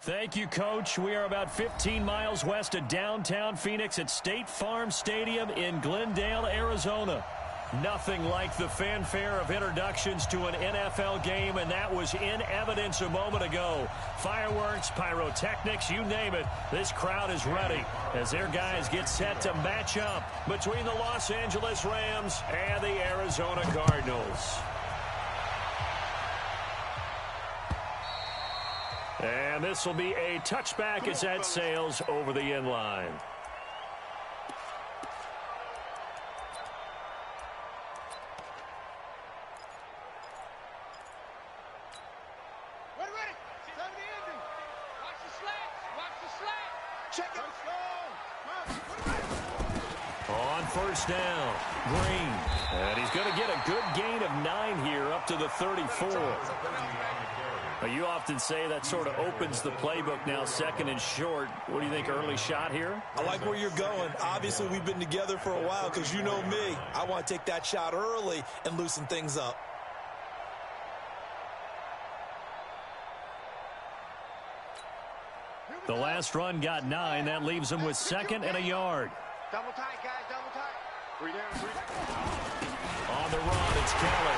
Thank you, Coach. We are about 15 miles west of downtown Phoenix at State Farm Stadium in Glendale, Arizona. Nothing like the fanfare of introductions to an NFL game, and that was in evidence a moment ago. Fireworks, pyrotechnics, you name it. This crowd is ready as their guys get set to match up between the Los Angeles Rams and the Arizona Cardinals. And this will be a touchback as that sails over the end line. On first down, Green. And he's going to get a good gain of 9 here up to the 34. You often say that sort of opens the playbook now, second and short. What do you think, early shot here? I like where you're going. Obviously, we've been together for a while because you know me. I want to take that shot early and loosen things up. The last run got 9. That leaves him with 2nd and a yard. Double tight, guys, double tight. 3 down, 3 down. On the run, it's Kelly.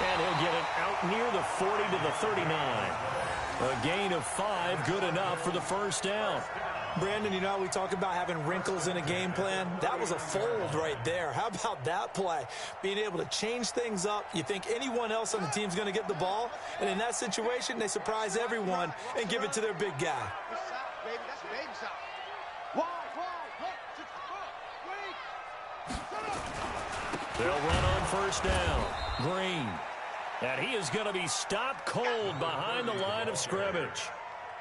And he'll get it out near the 40 to the 39. A gain of 5, good enough for the first down. Brandon, you know, we talk about having wrinkles in a game plan. That was a fold right there. How about that play? Being able to change things up. You think anyone else on the team's going to get the ball, and in that situation, they surprise everyone and give it to their big guy. They'll run on first down. Green. And he is going to be stopped cold behind the line of scrimmage.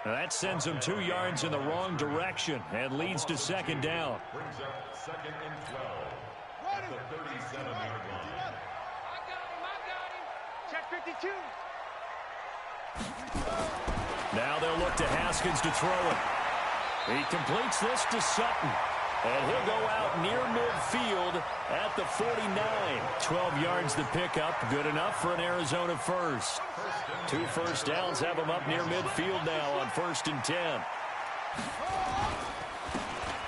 Now that sends him 2 yards in the wrong direction and leads to 2nd down. Brings up 2nd and 12 at the 37-yard line. I got him. Check 52. Now they'll look to Haskins to throw it. He completes this to Sutton. And he'll go out near midfield at the 49. 12 yards to pick up. Good enough for an Arizona first. 2 first downs have him up near midfield now on 1st and 10.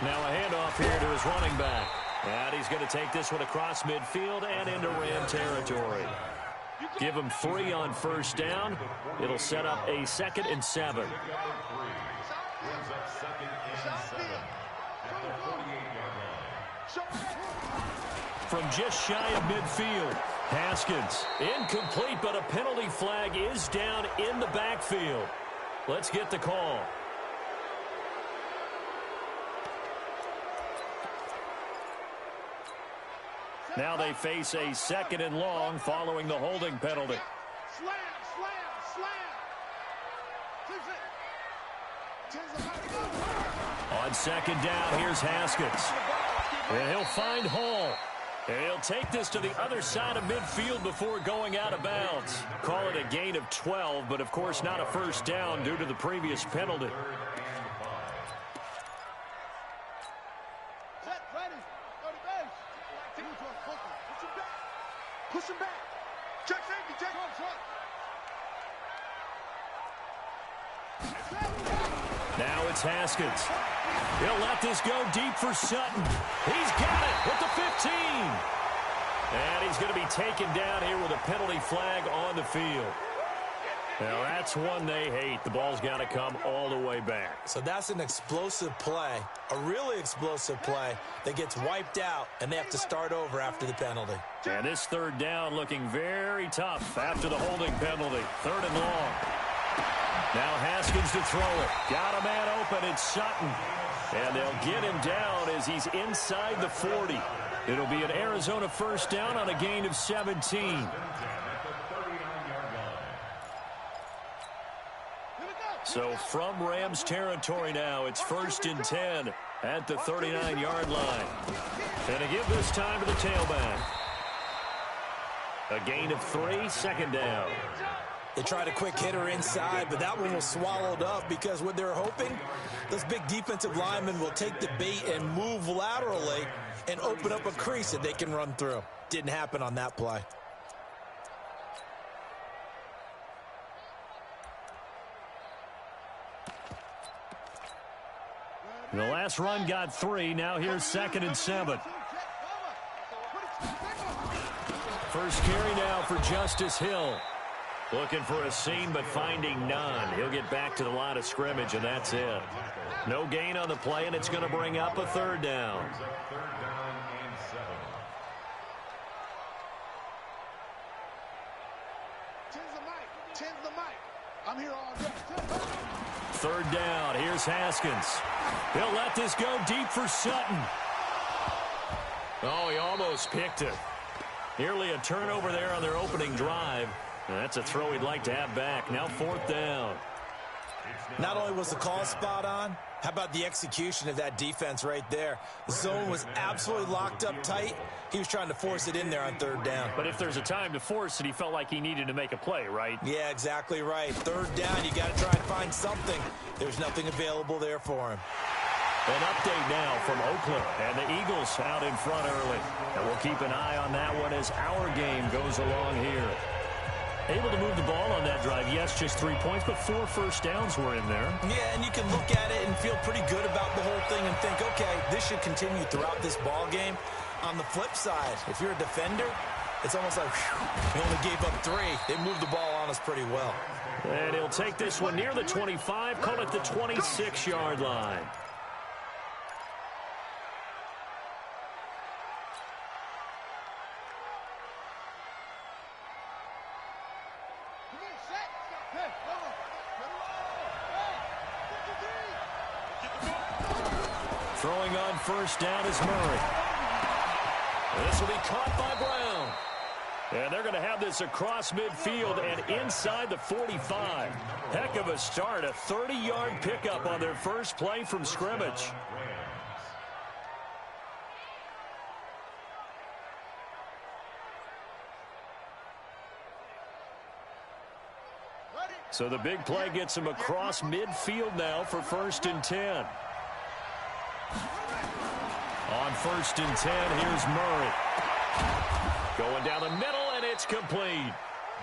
Now a handoff here to his running back. And he's going to take this one across midfield and into Ram territory. Give him 3 on first down. It'll set up a 2nd and 7. Brings up 2nd and 7 at the 48-yard line. From just shy of midfield, Haskins incomplete, but a penalty flag is down in the backfield. Let's get the call. Now they face a 2nd and long following the holding penalty. On 2nd down, here's Haskins. And he'll find Hall. And he'll take this to the other side of midfield before going out of bounds. Call it a gain of 12, but of course not a first down due to the previous penalty. Push him back. Check safety, check. Now it's Haskins. He'll let this go deep for Sutton. He's got it with the 15. And he's going to be taken down here with a penalty flag on the field. Now that's one they hate. The ball's got to come all the way back. So that's an explosive play, a really explosive play that gets wiped out, and they have to start over after the penalty. And this 3rd down looking very tough after the holding penalty. 3rd and long. Now Haskins to throw it. Got a man open. It's Sutton. And they'll get him down as he's inside the 40. It'll be an Arizona first down on a gain of 17. So from Rams territory now, it's 1st and 10 at the 39-yard line. And to give this time to the tailback. A gain of 3, 2nd down. They tried a quick hitter inside, but that one was swallowed up because what they're hoping, those big defensive linemen will take the bait and move laterally and open up a crease that they can run through. Didn't happen on that play. The last run got 3. Now here's 2nd and 7. First carry now for Justice Hill. Looking for a seam, but finding none. He'll get back to the line of scrimmage, and that's it. No gain on the play, and it's going to bring up a 3rd down. I'm here all day. 3rd down. Here's Haskins. He'll let this go deep for Sutton. Oh, he almost picked it. Nearly a turnover there on their opening drive. That's a throw he'd like to have back. Now 4th down. Not only was the call spot on, how about the execution of that defense right there? The zone was absolutely locked up tight. He was trying to force it in there on 3rd down. But if there's a time to force it, he felt like he needed to make a play, right? Yeah, exactly right. 3rd down, you got to try and find something. There's nothing available there for him. An update now from Oakland, and the Eagles out in front early. And we'll keep an eye on that one as our game goes along here. Able to move the ball on that drive. Yes, just 3 points, but 4 first downs were in there. Yeah, and you can look at it and feel pretty good about the whole thing and think, okay, this should continue throughout this ball game. On the flip side, if you're a defender, it's almost like, whew, we only gave up 3. They moved the ball on us pretty well. And he'll take this one near the 25, call it the 26-yard line. Throwing on first down is Murray. This will be caught by Brown. And they're going to have this across midfield and inside the 45. Heck of a start, a 30-yard pickup on their first play from scrimmage. So the big play gets him across midfield now for 1st and 10. On 1st and 10, here's Murray. Going down the middle, and it's complete.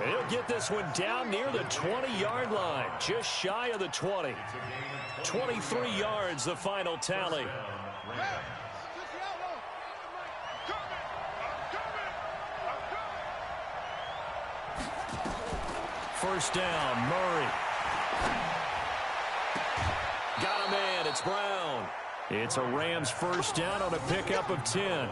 He'll get this one down near the 20-yard line, just shy of the 20. 23 yards, the final tally. First down, Murray. Got a man, it's Brown. It's a Rams first down on a pickup of 10.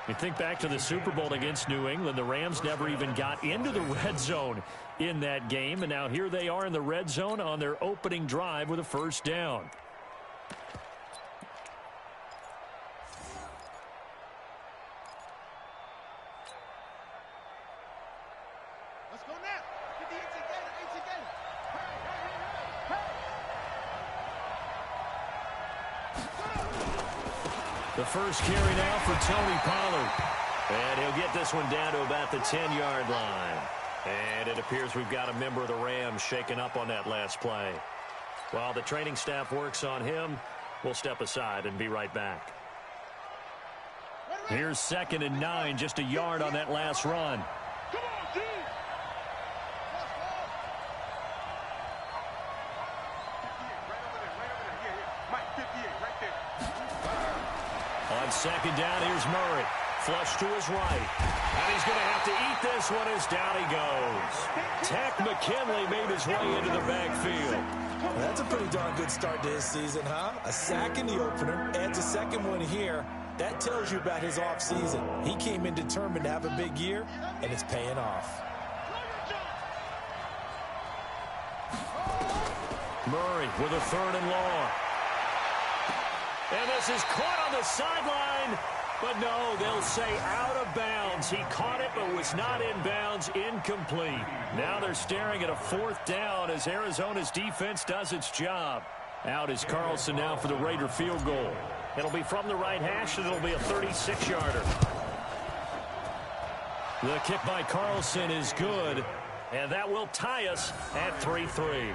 You think back to the Super Bowl against New England, the Rams never even got into the red zone in that game, and now here they are in the red zone on their opening drive with a first down. Let's go now. Get the AT game. The first carry now for Tony Pollard. And he'll get this one down to about the 10-yard line. And it appears we've got a member of the Rams shaken up on that last play. While the training staff works on him, we'll step aside and be right back. Here's 2nd and 9, just a yard on that last run. Come on, D. On 2nd down, here's Murray. Flush to his right. And he's going to have to eat this one as down he goes. Tech McKinley made his way into the backfield. Well, that's a pretty darn good start to his season, huh? A sack in the opener, adds a second one here. That tells you about his offseason. He came in determined to have a big year, and it's paying off. Murray with a 3rd and long. And this is caught on the sideline. But no, they'll say out of bounds. He caught it but was not in bounds. Incomplete. Now they're staring at a 4th down as Arizona's defense does its job. Out is Carlson now for the Raider field goal. It'll be from the right hash, and it'll be a 36-yarder. The kick by Carlson is good, and that will tie us at 3-3.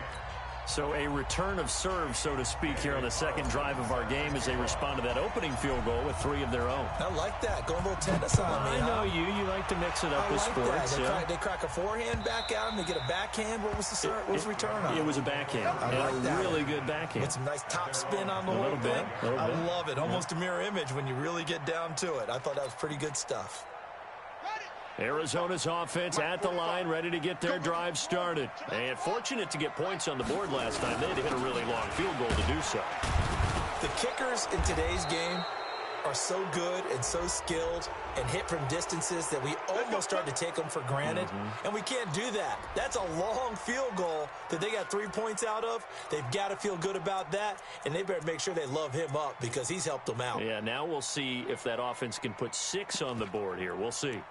So a return of serve, so to speak, here on the second drive of our game as they respond to that opening field goal with 3 of their own. I like that. Going a little tennis on me. I know you. You like to mix it up with sports. They crack a forehand back out and they get a backhand. What was the serve? What was the return on? It was a backhand. Really good backhand. With some nice top spin on the whole thing. I love it. Almost a mirror image when you really get down to it. I thought that was pretty good stuff. Arizona's offense at the line, ready to get their drive started. And fortunate to get points on the board last time. They had to hit a really long field goal to do so. The kickers in today's game are so good and so skilled and hit from distances that we almost start to take them for granted. And we can't do that. That's a long field goal that they got 3 points out of. They've got to feel good about that, and they better make sure they love him up because he's helped them out. Yeah, now we'll see if that offense can put 6 on the board here. We'll see.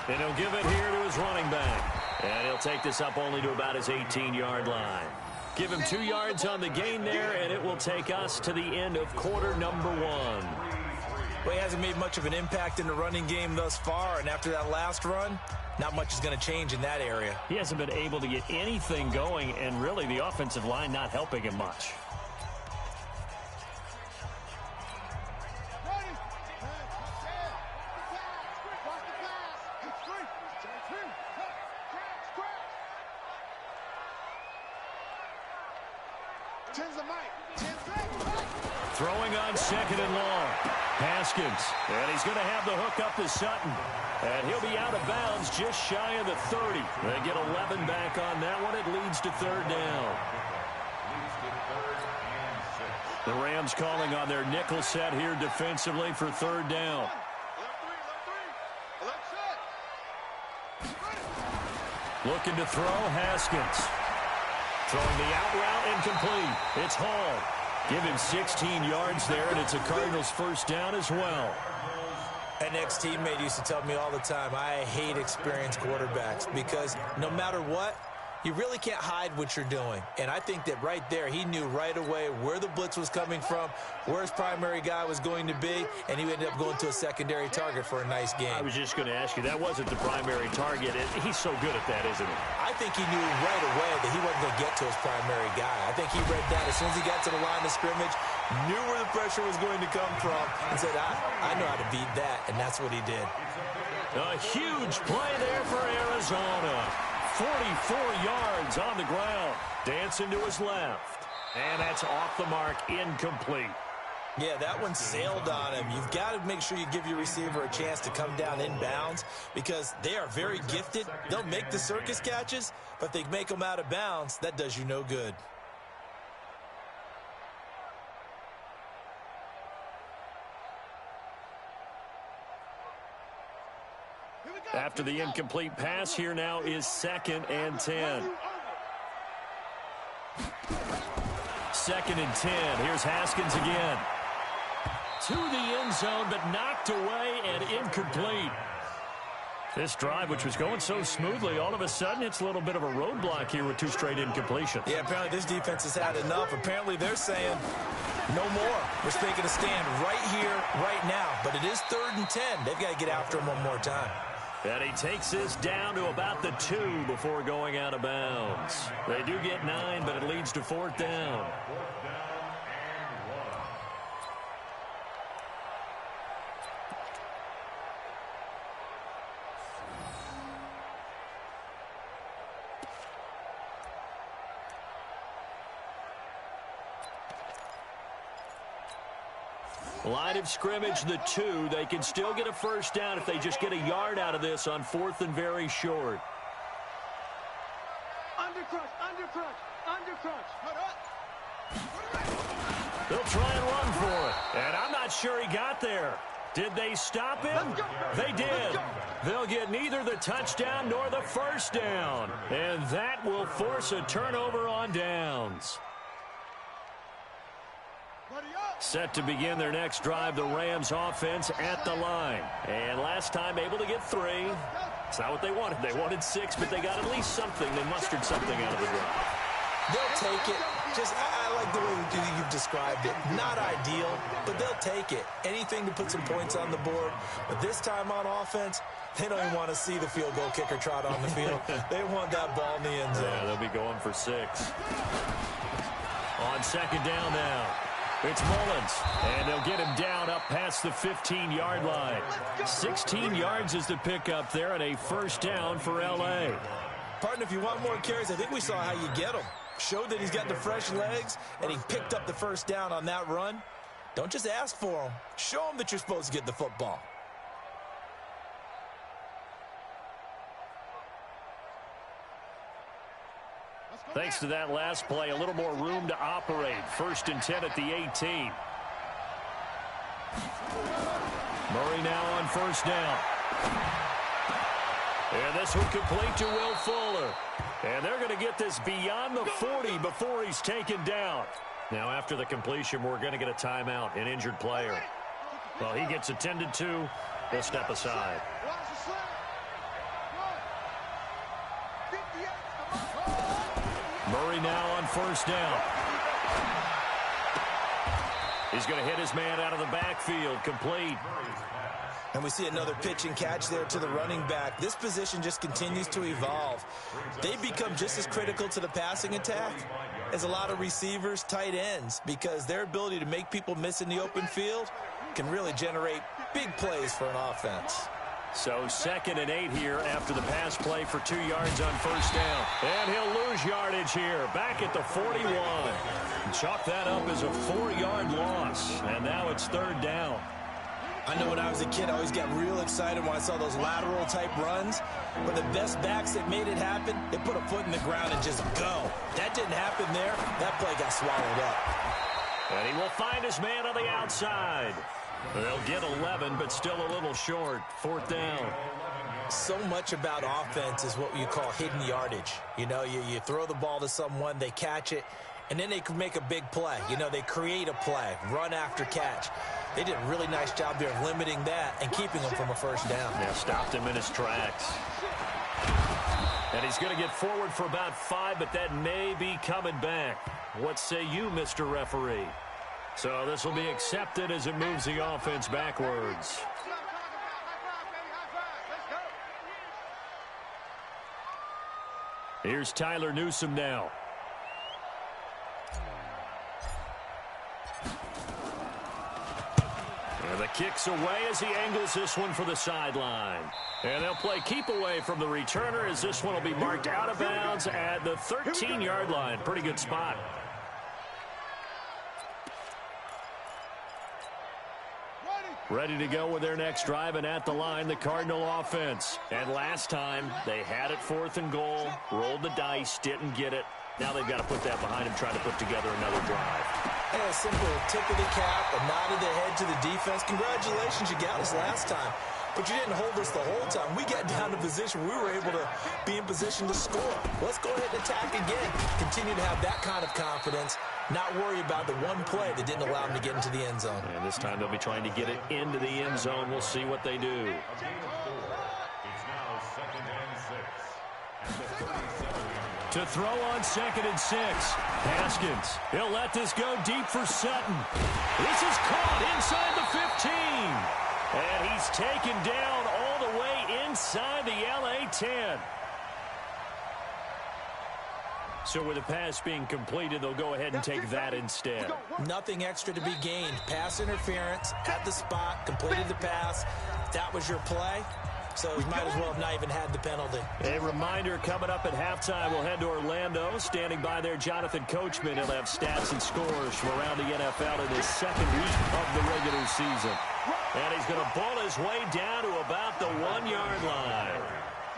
And he'll give it here to his running back. And he'll take this up only to about his 18-yard line. Give him 2 yards on the gain there, and it will take us to the end of quarter number 1. Well, he hasn't made much of an impact in the running game thus far, and after that last run, not much is going to change in that area. He hasn't been able to get anything going, and really the offensive line not helping him much. Throwing on 2nd and long. Haskins. And he's going to have the hook up to Sutton. And he'll be out of bounds just shy of the 30. They get 11 back on that one. It leads to 3rd down. The Rams calling on their nickel set here defensively for 3rd down. Looking to throw, Haskins. Throwing the out route, incomplete. It's Hall. Give him 16 yards there, and it's a Cardinals 1st down as well. An ex-teammate used to tell me all the time, I hate experienced quarterbacks because no matter what, you really can't hide what you're doing. And I think that right there, he knew right away where the blitz was coming from, where his primary guy was going to be, and he ended up going to a secondary target for a nice game. I was just going to ask you, that wasn't the primary target. He's so good at that, isn't he? I think he knew right away that he wasn't going to get to his primary guy. I think he read that as soon as he got to the line of scrimmage, knew where the pressure was going to come from, and said, I know how to beat that, and that's what he did. A huge play there for Arizona. 44 yards on the ground. Dancing to his left. And that's off the mark, incomplete. Yeah, that one sailed on him. You've got to make sure you give your receiver a chance to come down inbounds because they are very gifted. They'll make the circus catches, but if they make them out of bounds, that does you no good. After the incomplete pass, here now is 2nd and 10. 2nd and 10. Here's Haskins again. To the end zone, but knocked away and incomplete. This drive, which was going so smoothly, all of a sudden it's a little bit of a roadblock here with 2 straight incompletions. Yeah, apparently this defense has had enough. Apparently they're saying no more. We're taking a stand right here, right now. But it is 3rd and 10. They've got to get after him one more time. And he takes this down to about the 2 before going out of bounds. They do get 9, but it leads to 4th down. Line of scrimmage, the 2. They can still get a 1st down if they just get a yard out of this on 4th and very short. They'll try and run for it. And I'm not sure he got there. Did they stop him? They did. They'll get neither the touchdown nor the 1st down. And that will force a turnover on downs. Set to begin their next drive, the Rams offense at the line. And last time able to get 3. It's not what they wanted. They wanted 6, but they got at least something. They mustered something out of the drive. They'll take it. I like the way you've described it. Not ideal, but they'll take it. Anything to put some points on the board. But this time on offense, they don't even want to see the field goal kicker trot on the field. They want that ball in the end zone. Yeah, they'll be going for 6. On second down now, it's Mullins, and they'll get him down up past the 15-yard line. 16 yards is the pickup there, and a first down for L.A. Partner, if you want more carries, I think we saw how you get them. Showed that he's got the fresh legs, and he picked up the first down on that run. Don't just ask for him. Show him that you're supposed to get the football. Thanks to that last play, a little more room to operate. 1st and 10 at the 18. Murray now on first down. And this one complete to Will Fuller. And they're going to get this beyond the 40 before he's taken down. Now, after the completion, we're going to get a timeout, an injured player. Well, he gets attended to. We'll step aside. Murray now on first down. He's going to hit his man out of the backfield, complete. And we see another pitch and catch there to the running back. This position just continues to evolve. They become just as critical to the passing attack as a lot of receivers, tight ends, because their ability to make people miss in the open field can really generate big plays for an offense. So 2nd and 8 here after the pass play for 2 yards on first down. And he'll lose yardage here, back at the 41. Chalk that up as a 4-yard loss, and now it's 3rd down. I know when I was a kid, I always got real excited when I saw those lateral-type runs. But the best backs that made it happen, they put a foot in the ground and just go. That didn't happen there. That play got swallowed up. And he will find his man on the outside. They'll get 11, but still a little short. 4th down. So much about offense is what you call hidden yardage. You know, you throw the ball to someone, they catch it, and then they can make a big play. You know, they create a play, run after catch. They did a really nice job there of limiting that and keeping him from a first down. Yeah, stopped him in his tracks. And he's going to get forward for about 5, but that may be coming back. What say you, Mr. Referee? So this will be accepted as it moves the offense backwards. Here's Tyler Newsome now. And the kick's away as he angles this one for the sideline. And they'll play keep away from the returner as this one will be marked out of bounds at the 13-yard line. Pretty good spot. Ready to go with their next drive, and at the line, the Cardinal offense. And last time, they had it 4th and goal, rolled the dice, didn't get it. Now they've got to put that behind them, try to put together another drive. And a simple tip of the cap, a nod of the head to the defense. Congratulations, you got us last time. But you didn't hold us the whole time. We got down to position. We were able to be in position to score. Let's go ahead and attack again. Continue to have that kind of confidence. Not worry about the one play that didn't allow them to get into the end zone. And this time they'll be trying to get it into the end zone. We'll see what they do. It's now 2nd and 6. To throw on 2nd and 6. Haskins. He'll let this go deep for Sutton. This is caught inside the 15. And he's taken down all the way inside the LA 10. So with the pass being completed, they'll go ahead and take that instead. Nothing extra to be gained. Pass interference at the spot, completed the pass. That was your play. So you might as well have not even had the penalty. A reminder, coming up at halftime, we'll head to Orlando. Standing by there, Jonathan Coachman. He'll have stats and scores from around the NFL in his 2nd week of the regular season. And he's going to ball his way down to about the 1-yard line.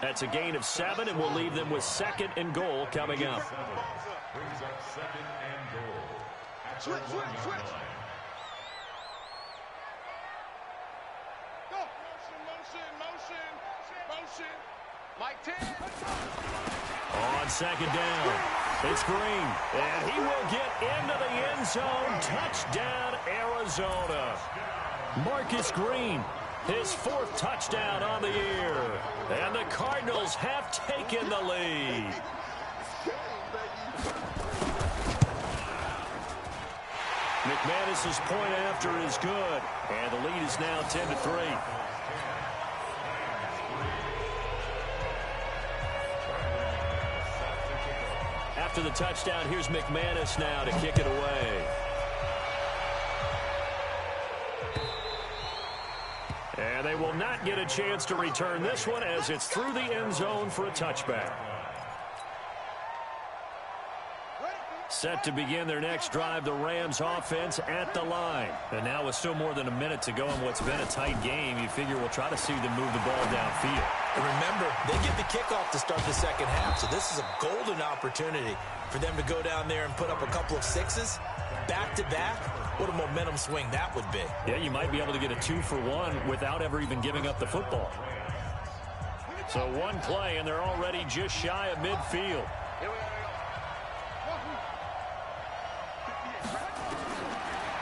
That's a gain of 7, and we'll leave them with 2nd and goal coming up. Brings up 2nd and goal at the 1-yard line. Mike 10. On 2nd down, it's Green, and he will get into the end zone. Touchdown, Arizona. Marcus Green, his 4th touchdown on the year. And the Cardinals have taken the lead. McManus's point after is good. And the lead is now 10-3. After the touchdown, here's McManus now to kick it away. And they will not get a chance to return this one as it's through the end zone for a touchback. Set to begin their next drive, the Rams offense at the line. And now with still more than a minute to go in what's been a tight game, you figure we'll try to see them move the ball downfield. And remember, they get the kickoff to start the second half, so this is a golden opportunity for them to go down there and put up a couple of sixes back-to-back. What a momentum swing that would be. Yeah, you might be able to get a 2-for-1 without ever even giving up the football. So one play, and they're already just shy of midfield.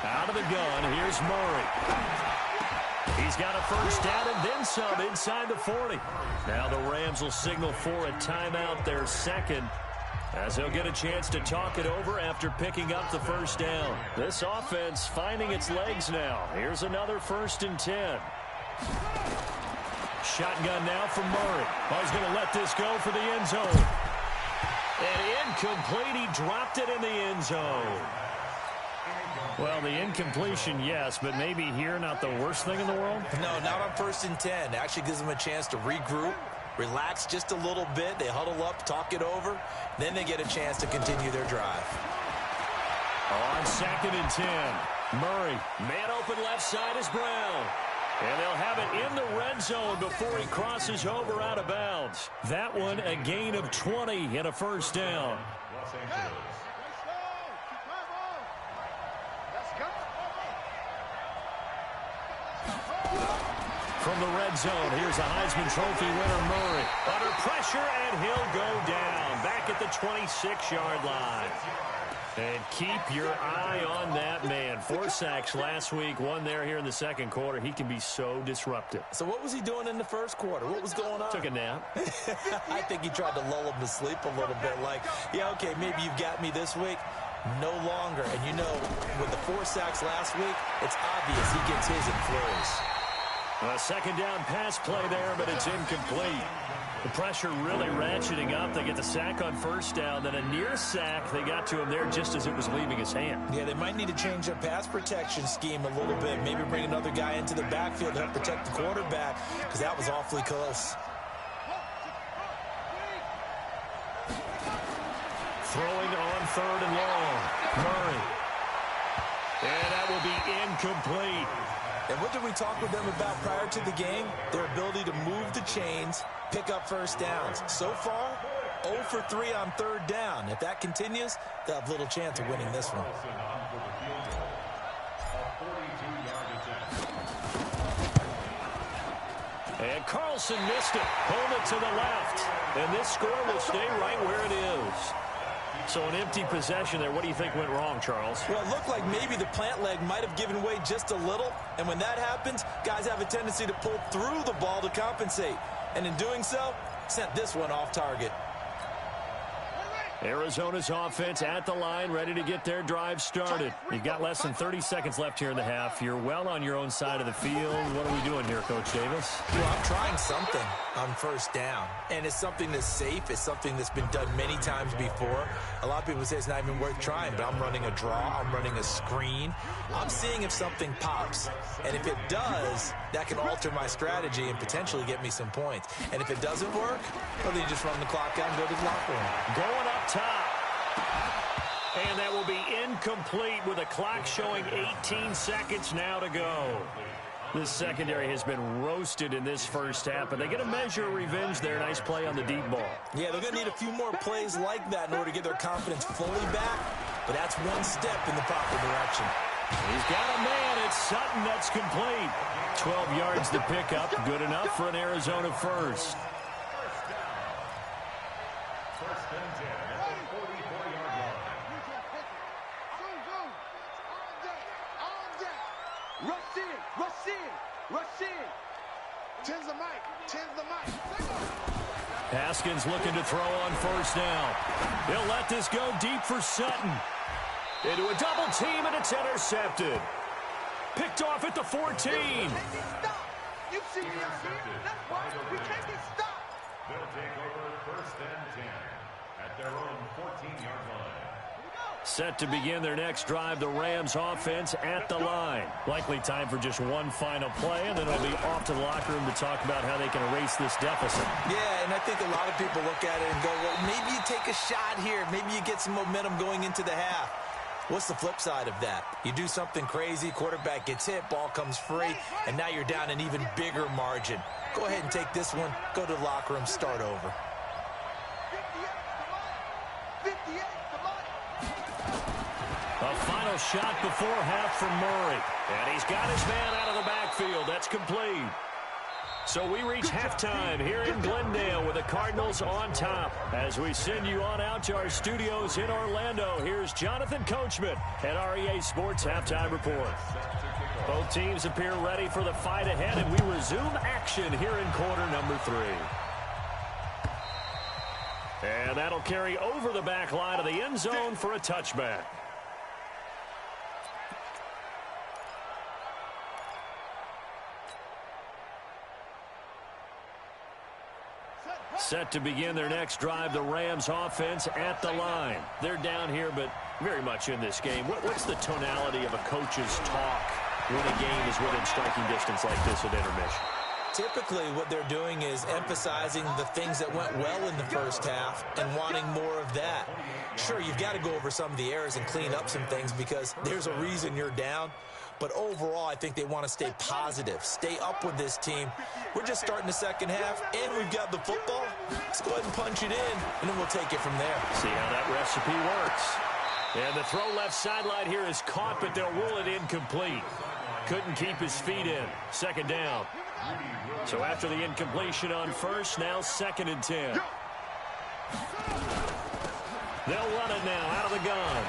Out of the gun, here's Murray. He's got a first down and then some inside the 40. Now the Rams will signal for a timeout, their second, as they'll get a chance to talk it over after picking up the first down. This offense finding its legs now. Here's another 1st and 10. Shotgun now from Murray. Oh, he's going to let this go for the end zone. And incomplete. He dropped it in the end zone. Well, the incompletion, yes, but maybe here not the worst thing in the world? No, not on 1st and 10. It actually gives them a chance to regroup, relax just a little bit. They huddle up, talk it over. Then they get a chance to continue their drive. On 2nd and 10, Murray. Man open left side is Brown. And they'll have it in the red zone before he crosses over out of bounds. That one a gain of 20 and a first down. From the red zone, here's a Heisman Trophy winner, Murray. Under pressure, and he'll go down. Back at the 26-yard line. And keep your eye on that man. 4 sacks last week, 1 there here in the second quarter. He can be so disruptive. So what was he doing in the first quarter? What was going on? Took a nap. I think he tried to lull him to sleep a little bit. Like, yeah, okay, maybe you've got me this week. No longer. And you know, with the 4 sacks last week, it's obvious he gets his in flurries. A second down pass play there, but it's incomplete. The pressure really ratcheting up. They get the sack on first down, then a near sack. They got to him there just as it was leaving his hand. Yeah, they might need to change their pass protection scheme a little bit. Maybe bring another guy into the backfield to help protect the quarterback, because that was awfully close. Throwing on 3rd and long. Murray. And that will be incomplete. And what did we talk with them about prior to the game? Their ability to move the chains, pick up first downs. So far, 0 for 3 on 3rd down. If that continues, they'll have little chance of winning this one. And Carlson missed it. Hold it to the left. And this score will stay right where it is. So an empty possession there. What do you think went wrong, Charles? Well, it looked like maybe the plant leg might have given way just a little. And when that happens, guys have a tendency to pull through the ball to compensate. And in doing so, sent this one off target. Arizona's offense at the line, ready to get their drive started. You've got less than 30 seconds left here in the half. You're well on your own side of the field. What are we doing here, Coach Davis? Well, I'm trying something on first down. And it's something that's safe. It's something that's been done many times before. A lot of people say it's not even worth trying, but I'm running a draw. I'm running a screen. I'm seeing if something pops. And if it does, that can alter my strategy and potentially get me some points. And if it doesn't work, well, then you just run the clock out and go to the locker room. Going up top. And that will be incomplete with a clock showing 18 seconds now to go. This secondary has been roasted in this first half, but they get a measure of revenge there. Nice play on the deep ball. Yeah, they're going to need a few more plays like that in order to get their confidence fully back, but that's one step in the proper direction. He's got a man. It's Sutton. That's complete. 12 yards to pick up. Good enough for an Arizona first. First and 10 at the 44-yard line. Rush in. Tens the mic. Haskins looking to throw on first down. He'll let this go deep for Sutton. Into a double team, and it's intercepted. Picked off at the 14. You see me out here? That's why we can't get stopped. They'll take over 1st and 10 at their own 14-yard line. Set to begin their next drive, the Rams offense at the line. Likely time for just one final play, and then they'll be off to the locker room to talk about how they can erase this deficit. Yeah, and I think a lot of people look at it and go, well, maybe you take a shot here. Maybe you get some momentum going into the half. What's the flip side of that? You do something crazy, quarterback gets hit, ball comes free, and now you're down an even bigger margin. Go ahead and take this one, go to the locker room, start over. A final shot before half from Murray. And he's got his man out of the backfield. That's complete. So we reach halftime here in Glendale with the Cardinals on top. As we send you on out to our studios in Orlando, here's Jonathan Coachman at REA Sports Halftime Report. Both teams appear ready for the fight ahead, and we resume action here in quarter number 3. And that'll carry over the back line of the end zone for a touchback. Set to begin their next drive, the Rams offense at the line. They're down here, but very much in this game. What's the tonality of a coach's talk when a game is within striking distance like this at intermission? Typically, what they're doing is emphasizing the things that went well in the first half and wanting more of that. Sure, you've got to go over some of the errors and clean up some things because there's a reason you're down. But overall, I think they want to stay positive, stay up with this team. We're just starting the second half, and we've got the football. Let's go ahead and punch it in, and then we'll take it from there. See how that recipe works. And the throw left sideline here is caught, but they'll rule it incomplete. Couldn't keep his feet in. Second down. So after the incompletion on first, now 2nd and 10. They'll run it now out of the gun.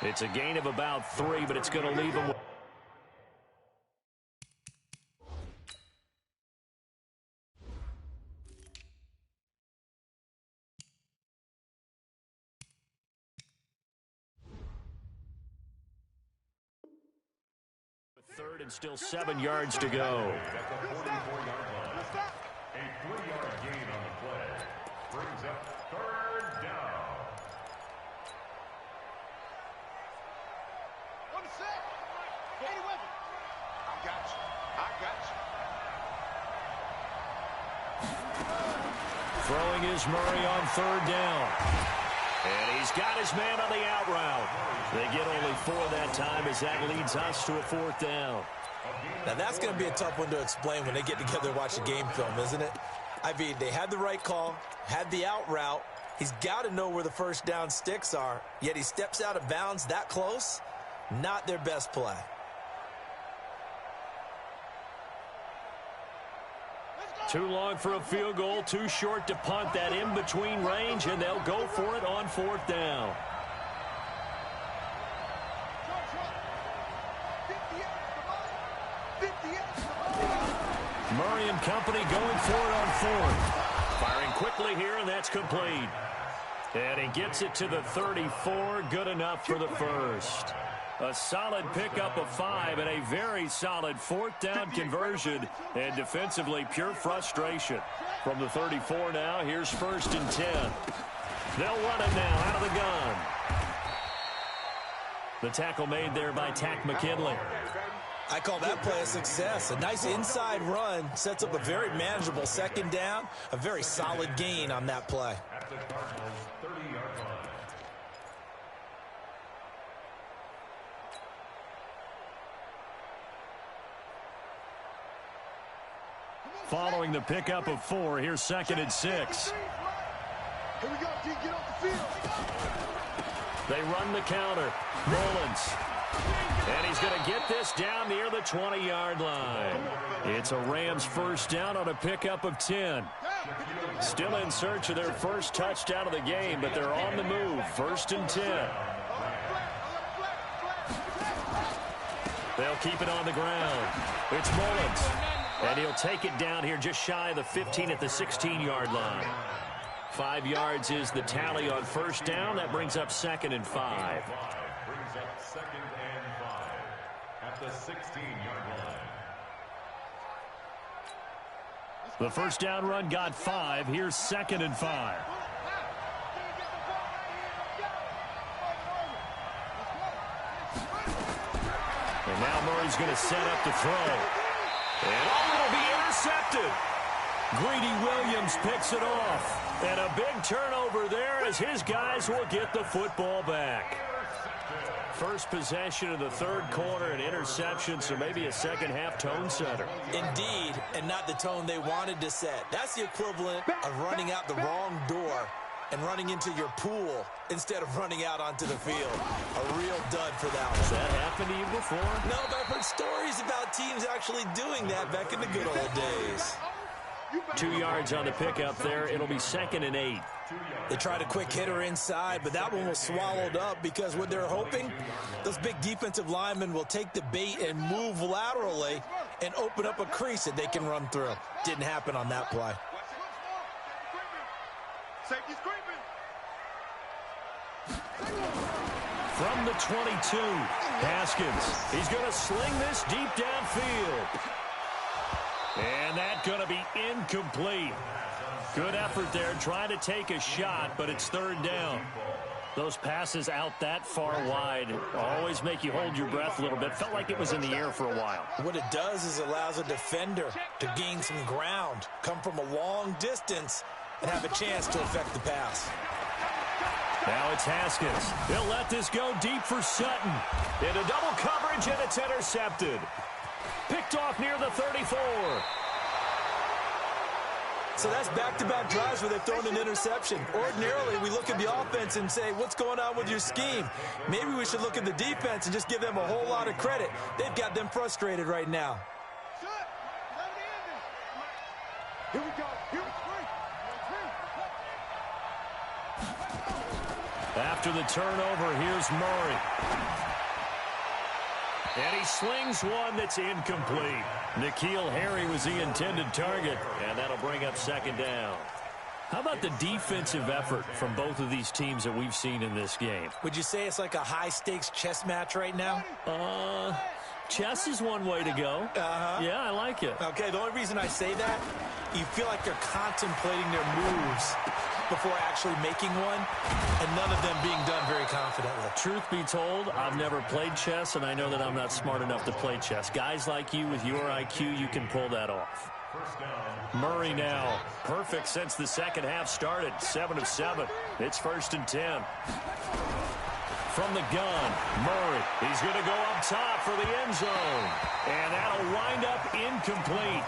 It's a gain of about 3, but it's going to leave them. Third and still 7 yards to go. At the 44-yard line, a 3-yard gain on the play brings up 3rd down. Throwing is Murray on 3rd down. And he's got his man on the out route. They get only 4 that time as that leads us to a 4th down. Now, that's going to be a tough one to explain when they get together and watch the game film, isn't it? I mean, they had the right call, had the out route. He's got to know where the first down sticks are, yet he steps out of bounds that close. Not their best play. Too long for a field goal, too short to punt that in-between range, and they'll go for it on 4th down. Murray and company going for it on 4th. Firing quickly here, and that's complete. And he gets it to the 34, good enough for the first. A solid pickup of 5 and a very solid 4th down conversion. And defensively, pure frustration. From the 34 now, here's 1st and 10. They'll run it now out of the gun. The tackle made there by Tack McKinley. I call that play a success. A nice inside run sets up a very manageable 2nd down. A very solid gain on that play. At the Cardinals' 30-yard line. Following the pickup of 4, here's 2nd and 6. Here we go, D, get off the field. They run the counter. Mullins. And he's going to get this down near the 20-yard line. It's a Rams 1st down on a pickup of 10. Still in search of their first touchdown of the game, but they're on the move. 1st and 10. They'll keep it on the ground. It's Mullins. And he'll take it down here just shy of the 15 at the 16-yard line. 5 yards is the tally on first down. That brings up 2nd and 5. Brings up 2nd and 5 at the 16-yard line. The first down run got 5. Here's 2nd and 5. And now Murray's going to set up to throw. And it'll be intercepted. Greedy Williams picks it off. And a big turnover there as his guys will get the football back. First possession of the 3rd quarter, an interception, so maybe a second-half tone setter. Indeed, and not the tone they wanted to set. That's the equivalent of running out the wrong door and running into your pool instead of running out onto the field. A real dud for that one. Has that happened to you before? No, but I've heard stories about teams actually doing that back in the good old days. 2 yards on the pickup there. It'll be 2nd and 8. They tried a quick hitter inside, but that one was swallowed up because what they're hoping, those big defensive linemen will take the bait and move laterally and open up a crease that they can run through. Didn't happen on that play. From the 22, Haskins. He's going to sling this deep downfield. And that's going to be incomplete. Good effort there, trying to take a shot, but it's 3rd down. Those passes out that far wide always make you hold your breath a little bit. Felt like it was in the air for a while. What it does is allows a defender to gain some ground, come from a long distance, and have a chance to affect the pass. Now it's Haskins. He'll let this go deep for Sutton. Into double coverage, and it's intercepted. Picked off near the 34. So that's back-to-back drives where they've thrown an interception. Ordinarily, we look at the offense and say, what's going on with your scheme? Maybe we should look at the defense and just give them a whole lot of credit. They've got them frustrated right now. Here we go. After the turnover, here's Murray. And he slings one that's incomplete. N'Keal Harry was the intended target, and that'll bring up 2nd down. How about the defensive effort from both of these teams that we've seen in this game? Would you say it's like a high-stakes chess match right now? Chess is one way to go. Yeah, I like it. Okay, the only reason I say that, you feel like they're contemplating their moves before actually making one, and none of them being done very confidently. Truth be told, I've never played chess, and I know that I'm not smart enough to play chess. Guys like you with your IQ, you can pull that off. Murray now, perfect since the second half started, 7 of 7. It's 1st and 10. From the gun, Murray, he's going to go up top for the end zone, and that'll wind up incomplete.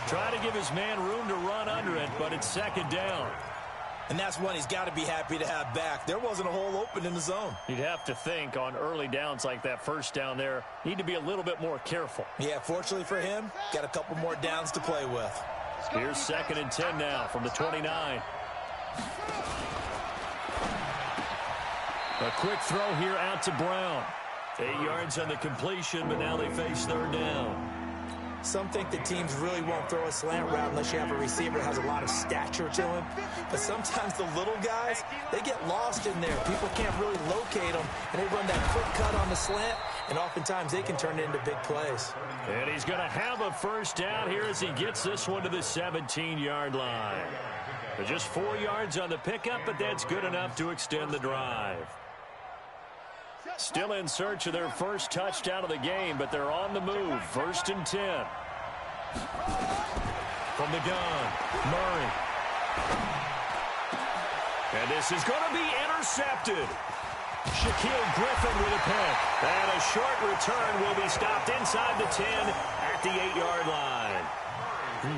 Try to give his man room to run under it, but it's 2nd down. And that's one he's got to be happy to have back. There wasn't a hole open in the zone. You'd have to think on early downs like that first down there, need to be a little bit more careful. Yeah, fortunately for him, got a couple more downs to play with. Here's 2nd and 10 now from the 29. A quick throw here out to Brown. 8 yards on the completion, but now they face 3rd down. Some think the teams really won't throw a slant route unless you have a receiver that has a lot of stature to him. But sometimes the little guys, they get lost in there. People can't really locate them, and they run that quick cut on the slant, and oftentimes they can turn it into big plays. And he's going to have a 1st down here as he gets this one to the 17-yard line. But just 4 yards on the pickup, but that's good enough to extend the drive. Still in search of their first touchdown of the game, but they're on the move. 1st and 10. From the gun, Murray. And this is going to be intercepted. Shaquille Griffin with a pick. And a short return will be stopped inside the 10 at the 8-yard line.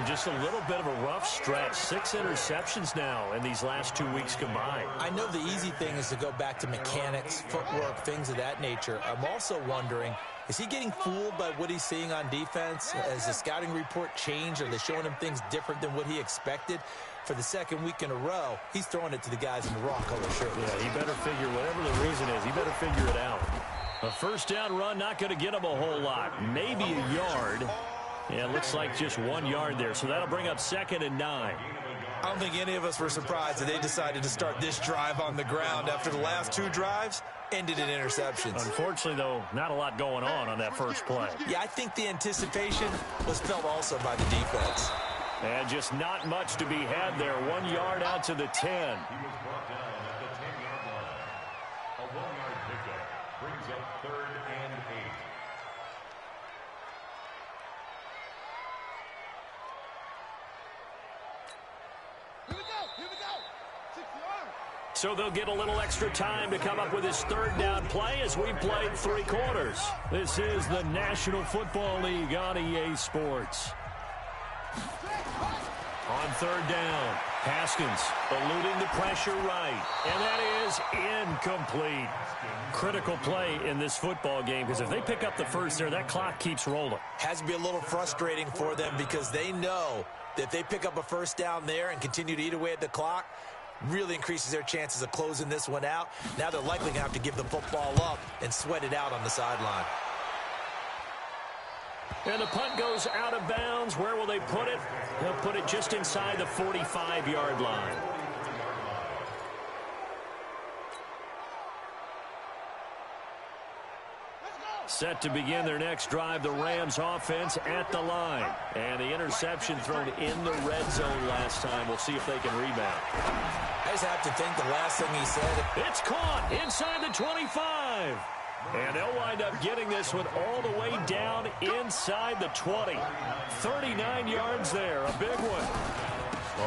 Just a little bit of a rough stretch. 6 interceptions now in these last 2 weeks combined. I know the easy thing is to go back to mechanics, footwork, things of that nature. I'm also wondering, is he getting fooled by what he's seeing on defense? Has the scouting report changed? Are they showing him things different than what he expected? For the 2nd week in a row, he's throwing it to the guys in the raw color shirt. Yeah, he better figure, whatever the reason is, he better figure it out. A 1st down run, not going to get him a whole lot. Maybe a yard. Yeah, it looks like just 1 yard there, so that'll bring up 2nd and 9. I don't think any of us were surprised that they decided to start this drive on the ground after the last 2 drives ended in interceptions. Unfortunately, though, not a lot going on that first play. Yeah, I think the anticipation was felt also by the defense. And just not much to be had there. 1 yard out to the 10. He was brought down at the 10-yard line. A 1-yard pickup brings up 3rd and 8. So they'll get a little extra time to come up with his 3rd down play as we played 3 quarters. This is the National Football League on EA Sports. On 3rd down, Haskins eluding the pressure right, and that is incomplete. Critical play in this football game because if they pick up the first there, that clock keeps rolling. Has to be a little frustrating for them because they know that if they pick up a first down there and continue to eat away at the clock, really increases their chances of closing this one out. Now they're likely going to have to give the football up and sweat it out on the sideline. And the punt goes out of bounds. Where will they put it? They'll put it just inside the 45-yard line. Set to begin their next drive, the Rams offense at the line. And the interception thrown in the red zone last time. We'll see if they can rebound. I just have to think the last thing he said. It's caught inside the 25. And they'll wind up getting this one all the way down inside the 20. 39 yards there, a big one.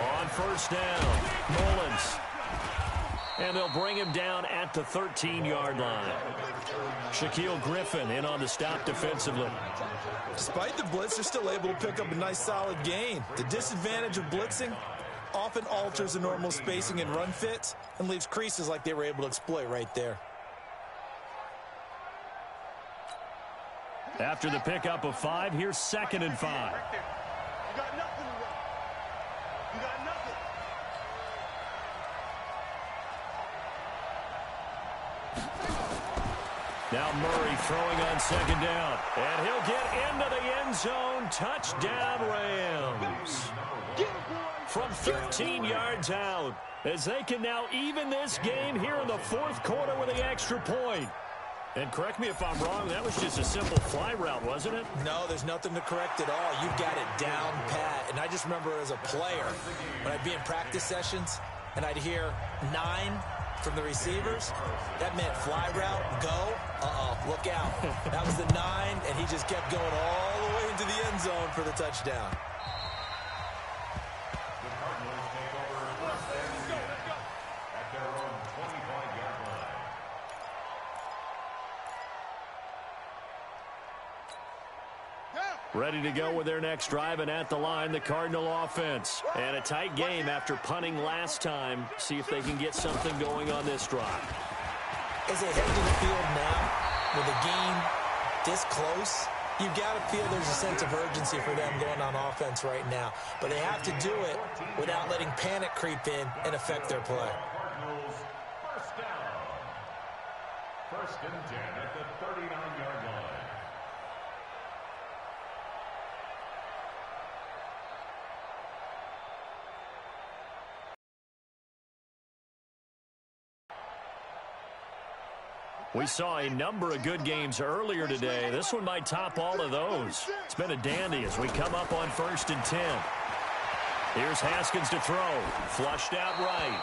On 1st down, Mullins. And they'll bring him down at the 13-yard line. Shaquille Griffin in on the stop defensively. Despite the blitz, they're still able to pick up a nice solid gain. The disadvantage of blitzing often alters the normal spacing and run fits and leaves creases like they were able to exploit right there. After the pickup of 5, here's 2nd and 5. You got nothing to run. You got nothing. Now Murray throwing on 2nd down. And he'll get into the end zone. Touchdown, Rams. From 13 yards out, as they can now even this game here in the 4th quarter with the extra point. And correct me if I'm wrong, that was just a simple fly route, wasn't it? No, there's nothing to correct at all. You've got it down pat. And I just remember as a player, when I'd be in practice sessions and I'd hear 9 from the receivers, that meant fly route, go, look out. That was the 9, and he just kept going all the way into the end zone for the touchdown. The Cardinals take over 1st and 10 at their own 25-yard line. Ready to go with their next drive, and at the line, the Cardinal offense. And a tight game after punting last time. See if they can get something going on this drive. As they head to the field now, with the game this close, you've got to feel there's a sense of urgency for them going on offense right now. But they have to do it without letting panic creep in and affect their play. Cardinals 1st down. 1st and 10 at the 39-yard line. We saw a number of good games earlier today. This one might top all of those. It's been a dandy as we come up on 1st and 10. Here's Haskins to throw. Flushed out right.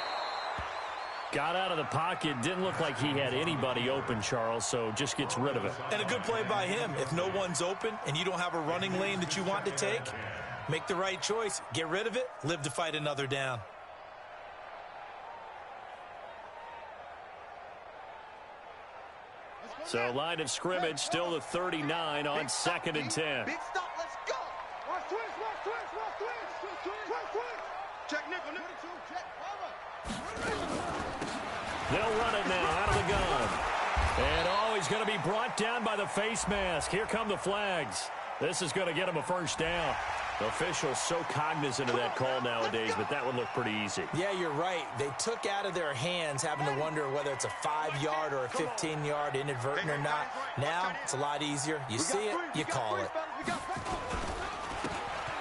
Got out of the pocket. Didn't look like he had anybody open, Charles, so just gets rid of it. And a good play by him. If no one's open and you don't have a running lane that you want to take, make the right choice. Get rid of it. Live to fight another down. So line of scrimmage still the 39 on 2nd and 10. Big stop, let's go. Watch twist, watch twist, watch twist. Twist, twist. Check nickel, nickel. Check, They'll run it now out of the gun. And he's going to be brought down by the face mask. Here come the flags. This is going to get him a 1st down. The officials so cognizant of that call nowadays, but that would look pretty easy. Yeah, you're right. They took out of their hands having to wonder whether it's a 5-yard or a 15-yard inadvertent or not. Now, it's a lot easier. You see it, you call it.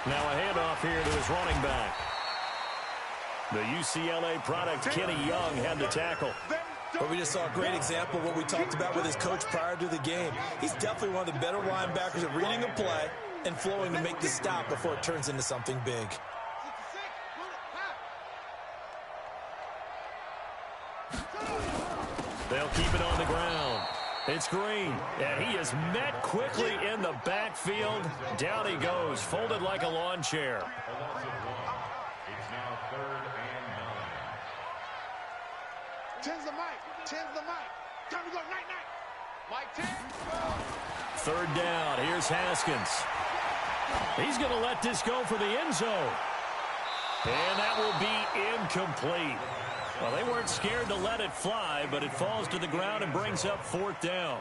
Now a handoff here to his running back. The UCLA product, Kenny Young, had the tackle. But we just saw a great example of what we talked about with his coach prior to the game. He's definitely one of the better linebackers at reading a play and flowing to make the stop before it turns into something big. They'll keep it on the ground. It's Green, and he is met quickly in the backfield. Down he goes, folded like a lawn chair. It's now 3rd and 9. Tens the mic. Tens the mic. Time to go. Night, night. Mike 10. 3rd down. Here's Haskins. He's going to let this go for the end zone. And that will be incomplete. Well, they weren't scared to let it fly, but it falls to the ground and brings up 4th down.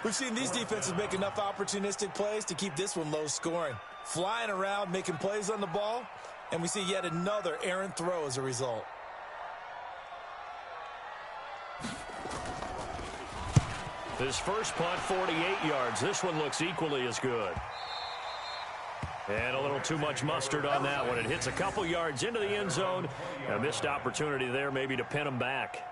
We've seen these defenses make enough opportunistic plays to keep this one low scoring. Flying around, making plays on the ball, and we see yet another errant throw as a result. This first punt, 48 yards. This one looks equally as good. And a little too much mustard on that one. It hits a couple yards into the end zone. A missed opportunity there maybe to pin them back.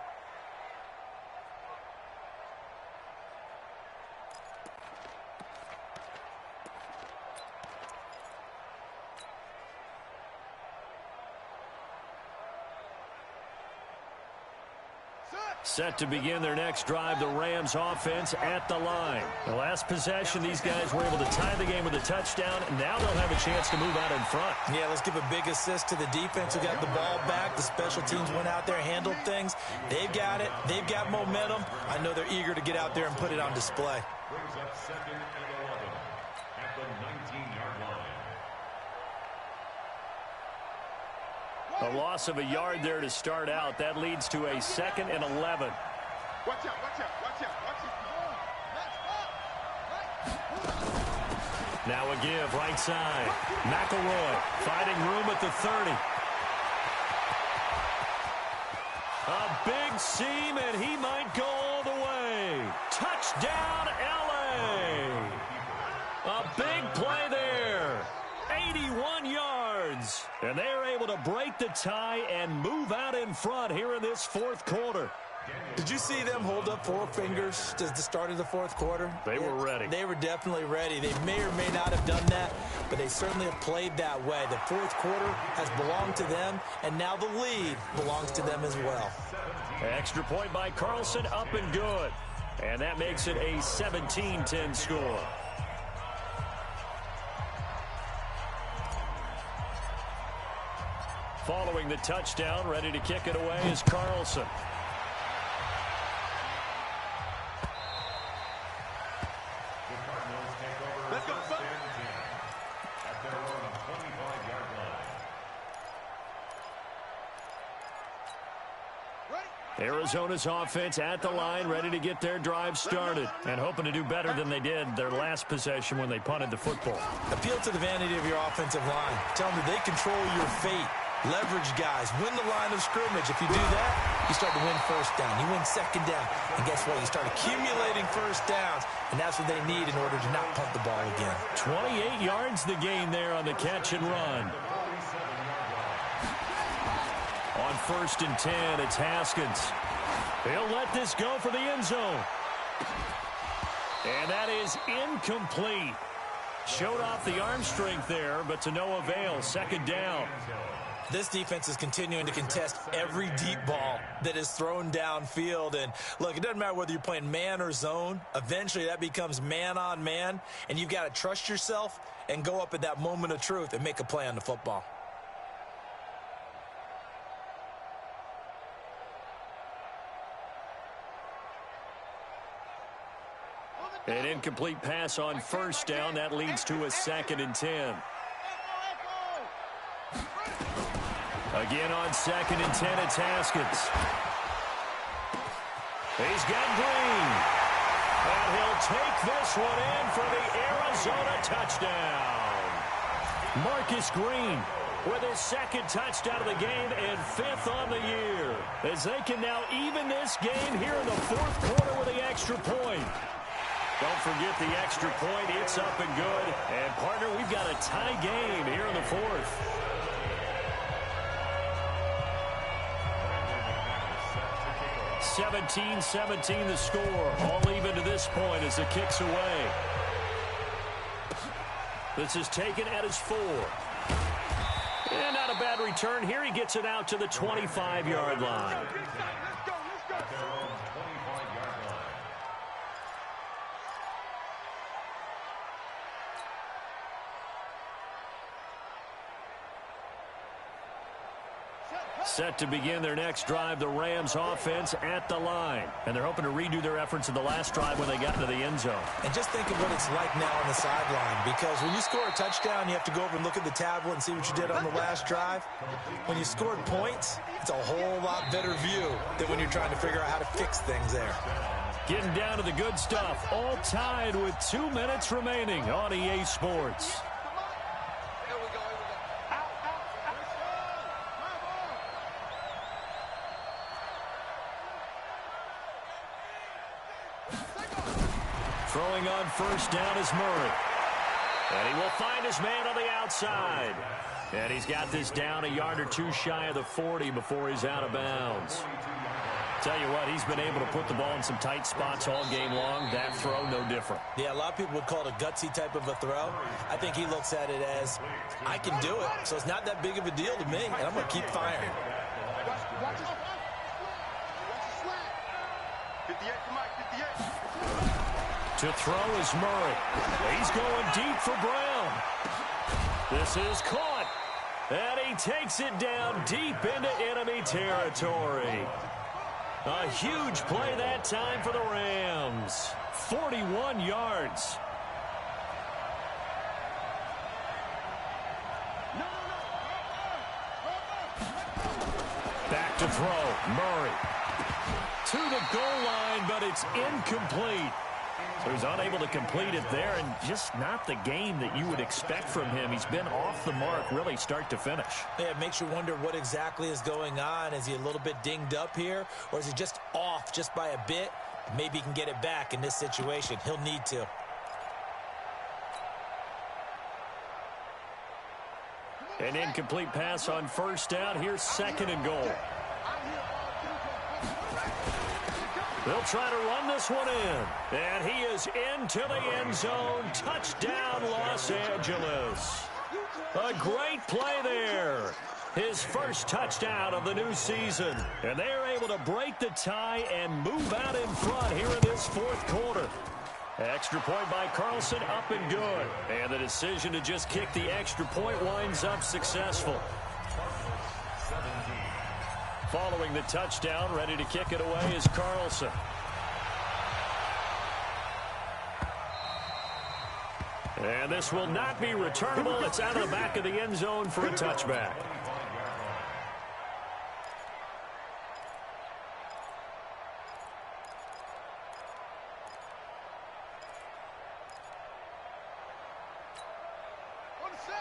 Set to begin their next drive, the Rams offense at the line. The last possession, these guys were able to tie the game with a touchdown. Now they'll have a chance to move out in front. Yeah, let's give a big assist to the defense who got the ball back. The special teams went out there, handled things. They've got it. They've got momentum. I know they're eager to get out there and put it on display. Brings up 2nd and 11 at the 19-yard line. A loss of a yard there to start out. That leads to a 2nd and 11. Watch out, watch out, watch out, watch out. Now a give, right side. McElroy finding room at the 30. A big seam, and he might go all the way. Touchdown, L.A. A big play there. 81 yards. And they're able to break the tie and move out in front here in this 4th quarter. Did you see them hold up 4 fingers at the start of the 4th quarter? They were ready. They were definitely ready. They may or may not have done that, but they certainly have played that way. The 4th quarter has belonged to them, and now the lead belongs to them as well. Extra point by Carlson, up and good. And that makes it a 17-10 score. Following the touchdown, ready to kick it away is Carlson. Let's go, son. At their own 25-yard line. Arizona's offense at the line, ready to get their drive started and hoping to do better than they did their last possession when they punted the football. Appeal to the vanity of your offensive line. Tell them that they control your fate. Leverage guys. Win the line of scrimmage. If you do that, you start to win 1st down. You win 2nd down. And guess what? You start accumulating 1st downs, and that's what they need in order to not punt the ball again. 28 yards the gain there on the catch and run. On 1st and 10, it's Haskins. He'll let this go for the end zone. And that is incomplete. Showed off the arm strength there, but to no avail. 2nd down. This defense is continuing to contest every deep ball that is thrown downfield. And, look, it doesn't matter whether you're playing man or zone. Eventually, that becomes man on man. And you've got to trust yourself and go up at that moment of truth and make a play on the football. An incomplete pass on 1st down. That leads to a 2nd and 10. Again on 2nd and 10, it's Haskins. He's got Green. And he'll take this one in for the Arizona touchdown. Marcus Green with his 2nd touchdown of the game and 5th on the year. As they can now even this game here in the 4th quarter with the extra point. Don't forget the extra point. It's up and good. And, partner, we've got a tie game here in the 4th. 17-17 the score. All even to this point as the kick's away. This is taken at his 4. And not a bad return here. He gets it out to the 25-yard line. Set to begin their next drive, the Rams offense at the line. And they're hoping to redo their efforts in the last drive when they got into the end zone. And just think of what it's like now on the sideline, because when you score a touchdown, you have to go over and look at the tablet and see what you did on the last drive. When you scored points, it's a whole lot better view than when you're trying to figure out how to fix things there. Getting down to the good stuff, all tied with 2 minutes remaining on EA Sports. Throwing on first down is Murray. And he will find his man on the outside. And he's got this down a yard or two shy of the 40 before he's out of bounds. Tell you what, he's been able to put the ball in some tight spots all game long. That throw, no different. Yeah, a lot of people would call it a gutsy type of a throw. I think he looks at it as, I can do it, so it's not that big of a deal to me, and I'm going to keep firing. Watch this. 58 to Mike, 58. To throw is Murray. He's going deep for Brown. This is caught. And he takes it down deep into enemy territory. A huge play that time for the Rams. 41 yards. Back to throw. Murray. To the goal line, but it's incomplete. So he's unable to complete it there, and just not the game that you would expect from him. He's been off the mark really start to finish. Yeah, it makes you wonder what exactly is going on. Is he a little bit dinged up here, or is he just off just by a bit? Maybe he can get it back in this situation. He'll need to. An incomplete pass on first down. Here's second and goal. They'll try to run this one in. And he is into the end zone. Touchdown, Los Angeles. A great play there. His first touchdown of the new season. And they're able to break the tie and move out in front here in this fourth quarter. Extra point by Carlson, up and good. And the decision to just kick the extra point winds up successful. Following the touchdown, ready to kick it away is Carlson. And this will not be returnable. It's out of the back of the end zone for a touchback.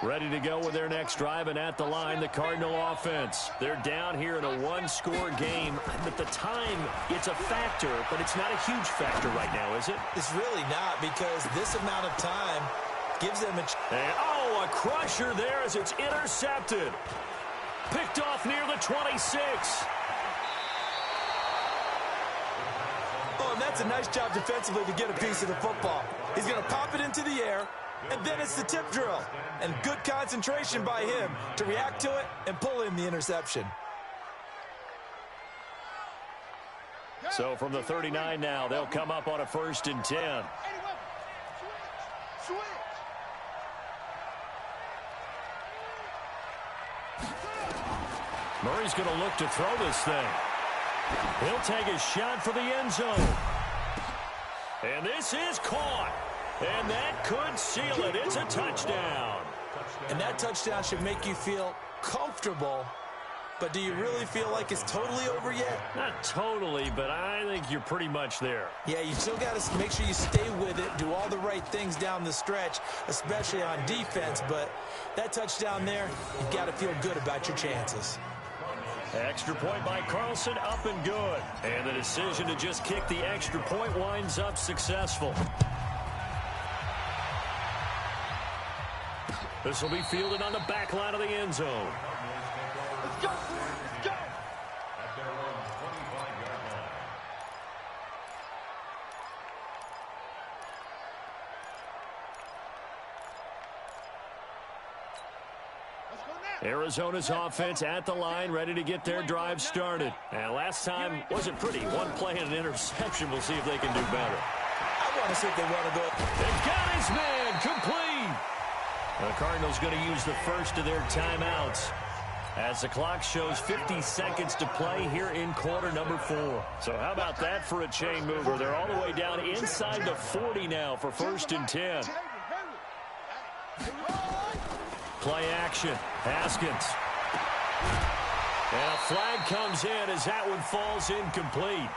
Ready to go with their next drive, and at the line, the Cardinal offense. They're down here in a one-score game. At the time, it's a factor, but it's not a huge factor right now, is it? It's really not, because this amount of time gives them a... a crusher there as it's intercepted. Picked off near the 26. Oh, and that's a nice job defensively to get a piece of the football. He's going to pop it into the air, and then it's the tip drill. And good concentration by him to react to it and pull in the interception. So from the 39 now, they'll come up on a 1st and 10. Switch. Murray's going to look to throw this thing. He'll take a shot for the end zone. And this is caught. And that could seal it. It's a touchdown. And that touchdown should make you feel comfortable. But do you really feel like it's totally over yet? Not totally, but I think you're pretty much there. Yeah, you still got to make sure you stay with it, do all the right things down the stretch, especially on defense. But that touchdown there, you've got to feel good about your chances. Extra point by Carlson, up and good. And the decision to just kick the extra point winds up successful. This will be fielded on the back line of the end zone. Let's go. Let's go. Arizona's offense at the line, ready to get their drive started. And last time wasn't pretty. One play and an interception. We'll see if they can do better. I want to see if they want to go. They've got his man complete. The Cardinals going to use the first of their timeouts as the clock shows 50 seconds to play here in quarter number 4. So how about that for a chain mover? They're all the way down inside the 40 now for 1st and 10. Play action. Haskins. And a flag comes in as that one falls incomplete.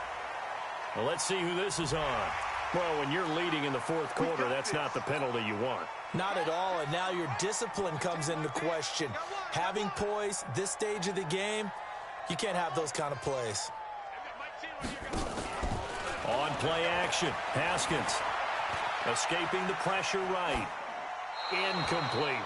Well, let's see who this is on. Well, when you're leading in the 4th quarter, that's not the penalty you want. Not at all, and now your discipline comes into question. Having poise this stage of the game, you can't have those kind of plays. On play action, Haskins. Escaping the pressure right. Incomplete.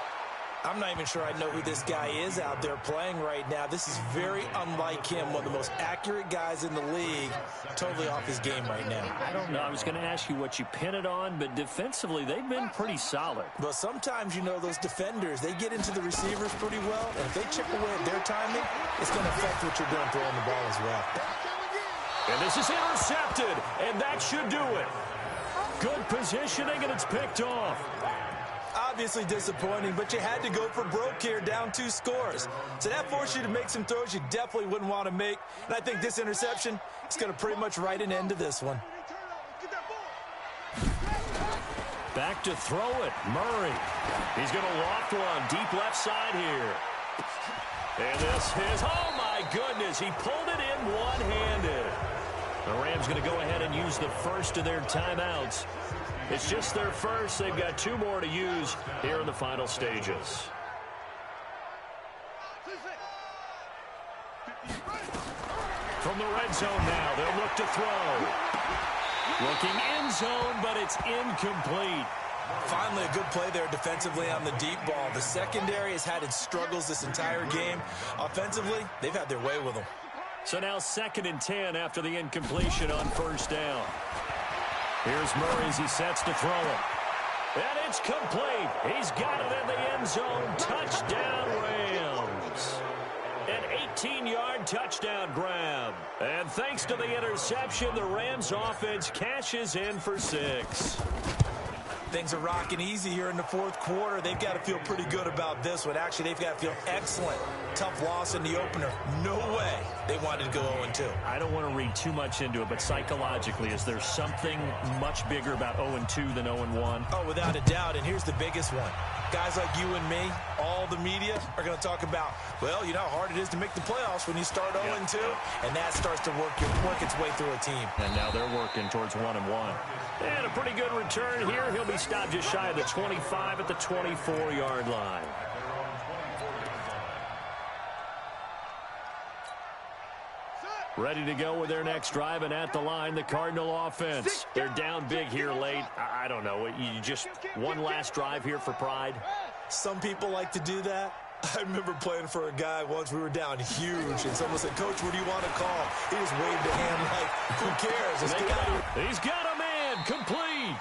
I'm not even sure I know who this guy is out there playing right now. This is very unlike him, one of the most accurate guys in the league. Totally off his game right now. I don't know. I was going to ask you what you pin it on, but defensively, they've been pretty solid. But sometimes, you know, those defenders, they get into the receivers pretty well, and if they chip away at their timing, it's going to affect what you're doing throwing the ball as well. And this is intercepted, and that should do it. Good positioning, and it's picked off. Obviously disappointing, but you had to go for broke here, down 2 scores. So that forced you to make some throws you definitely wouldn't want to make. And I think this interception is going to pretty much write an end to this one. Back to throw it, Murray. He's going to loft one deep left side here. And this is, oh my goodness, he pulled it in one-handed. The Rams going to go ahead and use the first of their timeouts. It's just their first. They've got 2 more to use here in the final stages. From the red zone now, they'll look to throw. Looking end zone, but it's incomplete. Finally, a good play there defensively on the deep ball. The secondary has had its struggles this entire game. Offensively, they've had their way with them. So now 2nd and 10 after the incompletion on 1st down. Here's Murray as he sets to throw it. And it's complete. He's got it in the end zone. Touchdown, Rams. An 18-yard touchdown grab. And thanks to the interception, the Rams offense cashes in for 6. Things are rocking easy here in the 4th quarter. They've got to feel pretty good about this one. Actually, they've got to feel excellent. Tough loss in the opener. No way they wanted to go 0-2. I don't want to read too much into it, but psychologically, is there something much bigger about 0-2 than 0-1? Oh, without a doubt, and here's the biggest one. Guys like you and me, all the media, are going to talk about, well, you know how hard it is to make the playoffs when you start 0-2, and that starts to work its way through a team. And now they're working towards 1-1. And a pretty good return here. He'll be stopped just shy of the 25 at the 24-yard line. Ready to go with their next drive, and at the line, the Cardinal offense. They're down big here late. I don't know. You just one last drive here for pride? Some people like to do that. I remember playing for a guy once. We were down huge, and someone said, "Coach, what do you want to call?" He just waved a hand like, who cares? Let's get out of here. He's got a man complete.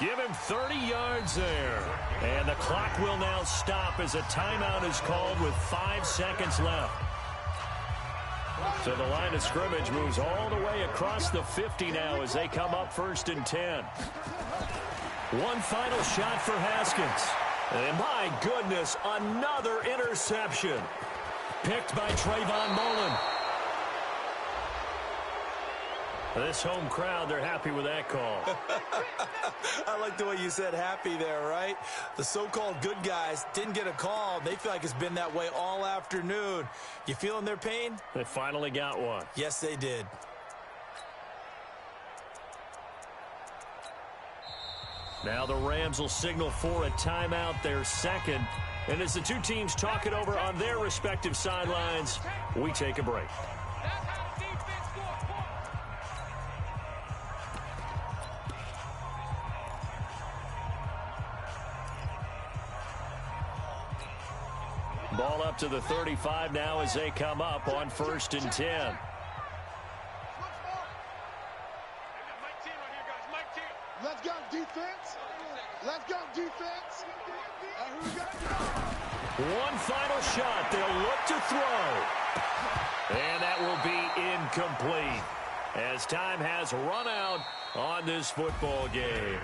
Give him 30 yards there. And the clock will now stop as a timeout is called with 5 seconds left. So the line of scrimmage moves all the way across the 50 now as they come up 1st and 10. One final shot for Haskins. And my goodness, another interception. Picked by Trayvon Mullen. This home crowd, they're happy with that call. I like the way you said happy there, right? The so-called good guys didn't get a call. They feel like it's been that way all afternoon. You feeling their pain? They finally got one. Yes, they did. Now the Rams will signal for a timeout, their 2nd. And as the 2 teams talk it over on their respective sidelines, we take a break. Ball up to the 35 now as they come up on 1st and 10. Let's go defense. Let's go defense. Who we got? One final shot. They'll look to throw. And that will be incomplete as time has run out on this football game.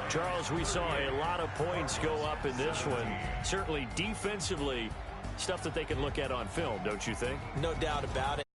Charles, we saw a lot of points go up in this one. Certainly defensively, stuff that they can look at on film, don't you think? No doubt about it.